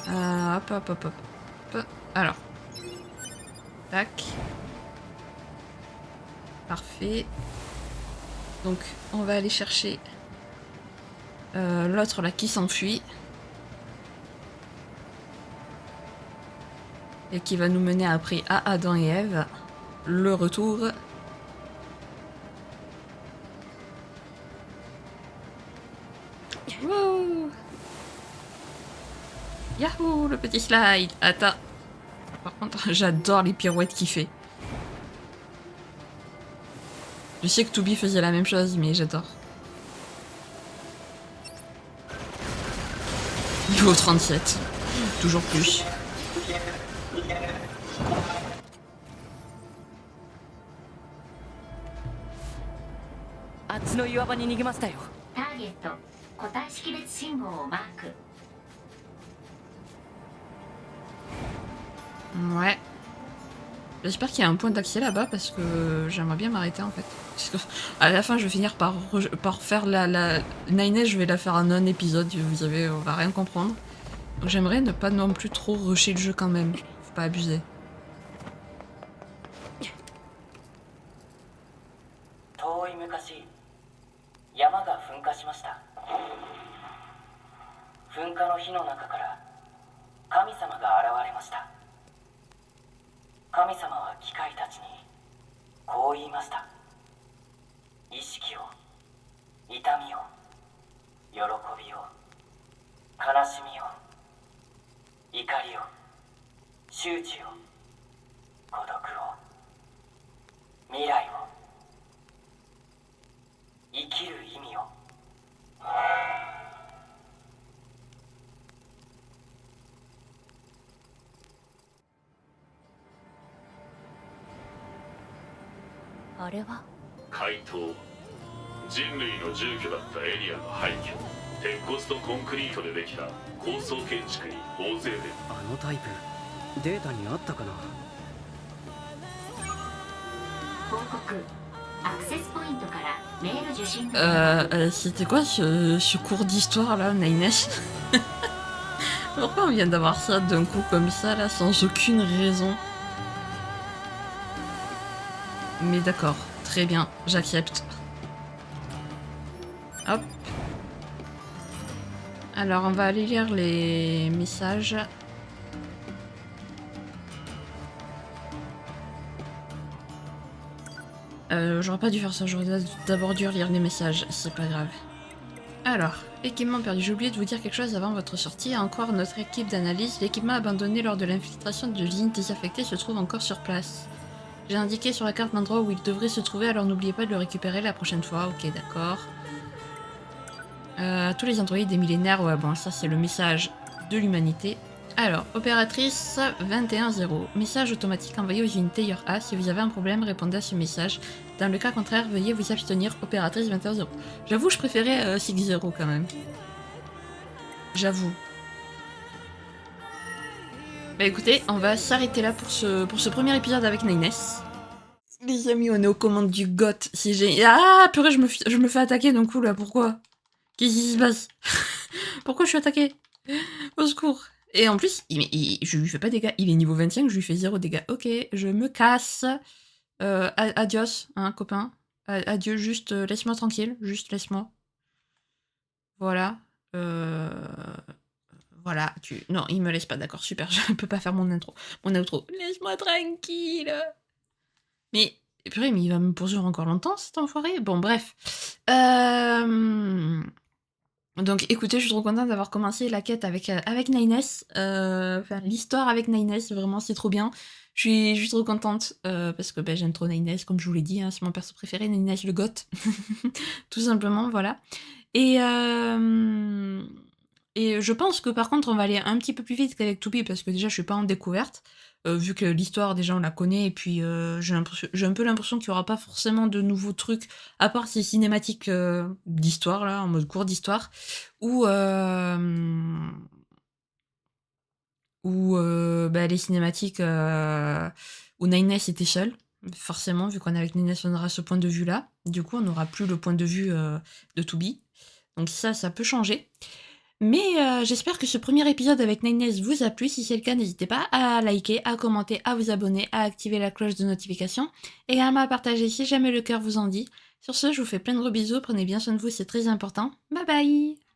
Hop, hop, hop, hop. Alors. Tac. Parfait. Donc, on va aller chercher l'autre là qui s'enfuit. Et qui va nous mener après à Adam et Ève. Le retour. Wow. Yahoo, le petit slide. Attends. Par contre, j'adore les pirouettes qu'il fait. Je sais que Toubi faisait la même chose, mais j'adore. Niveau 37. Toujours plus.ターゲット個体識別信号をマーク。 Ouais. J'espère qu'il y a un point d'accès là-bas parce que j'aimerais bien m'arrêter en fait. Parce que à la fin, je vais finir par faire la Nine, je vais la faire en un épisode. Vous savez, on va rien comprendre. Donc j'aimerais ne pas non plus trop rusher le jeu quand même. Faut pas abuser. 遠い昔山が噴火しました。噴火の火の中から神様が現れました。神様は機械たちにこう言いました。意識を、痛みを、喜びを、悲しみを、怒りを、羞恥を、孤独を、未来を、生きる意味を。あれは怪盗。人類の住居だったエリアの廃墟。鉄骨とコンクリートでできた高層建築に大勢で。あのタイプデータにあったかな。報告アクセスポイントからメール受信。C'était quoi ce cours d'histoire là, Nine? Pourquoi on vient d'avoir ça d'un coup comme ça là, sans aucune raison? Mais d'accord, très bien, j'accepte. Hop. Alors on va aller lire les messages. J'aurais pas dû faire ça, j'aurais d'abord dû lire les messages, c'est pas grave. Alors, équipement perdu, j'ai oublié de vous dire quelque chose avant votre sortie. À en croire notre équipe d'analyse, l'équipement abandonné lors de l'infiltration de l'usine désaffectée se trouve encore sur place. J'ai indiqué sur la carte l'endroit où il devrait se trouver, alors n'oubliez pas de le récupérer la prochaine fois. Ok, d'accord. Tous les androïdes des millénaires, ouais, bon, ça c'est le message de l'humanité. Alors, opératrice 21-0. Message automatique envoyé aux unités YOR-A. Si vous avez un problème, répondez à ce message. Dans le cas contraire, veuillez vous abstenir. Opératrice 21-0. J'avoue, je préférais 6-0 quand même. J'avoue. Bah écoutez, on va s'arrêter là pour ce premier épisode avec Nines. Les amis, on est aux commandes du GOT. Si j'ai... Ah, purée, je me fais attaquer d'un coup là, pourquoi? Qu'est-ce qui se passe? Pourquoi je suis attaquée? Au secours. Et en plus, je lui fais pas de dégâts. Il est niveau 25, je lui fais 0 dégâts. Ok, je me casse. Adios, hein, copain. Adieu, juste laisse-moi tranquille. Juste laisse-moi. Voilà. Voilà, Non, il me laisse pas, d'accord, super. Je peux pas faire mon intro. Mon outro. Laisse-moi tranquille. Mais, purée, mais il va me poursuivre encore longtemps, cet enfoiré. Bon, bref. Donc écoutez, je suis trop contente d'avoir commencé la quête avec Nines. Enfin, l'histoire avec Nines, vraiment, c'est trop bien. Je suis trop contente parce que j'aime trop Nines, comme je vous l'ai dit, hein, c'est mon perso préféré, Nines le goth. Tout simplement, voilà. Et, et je pense que par contre, on va aller un petit peu plus vite qu'avec Toby parce que déjà, je suis pas en découverte. Vu que l'histoire, déjà, on la connaît, et puis j'ai un peu l'impression qu'il n'y aura pas forcément de nouveaux trucs, à part ces cinématiques d'histoire, là, en mode cours d'histoire, ou, les cinématiques où Nines était seule, forcément, vu qu'on est avec Nines, on aura ce point de vue-là. Du coup, on n'aura plus le point de vue de Toby. Donc ça peut changer. Mais j'espère que ce premier épisode avec Nines vous a plu. Si c'est le cas, n'hésitez pas à liker, à commenter, à vous abonner, à activer la cloche de notification, et également à partager si jamais le cœur vous en dit. Sur ce, je vous fais plein de gros bisous, prenez bien soin de vous, c'est très important. Bye bye!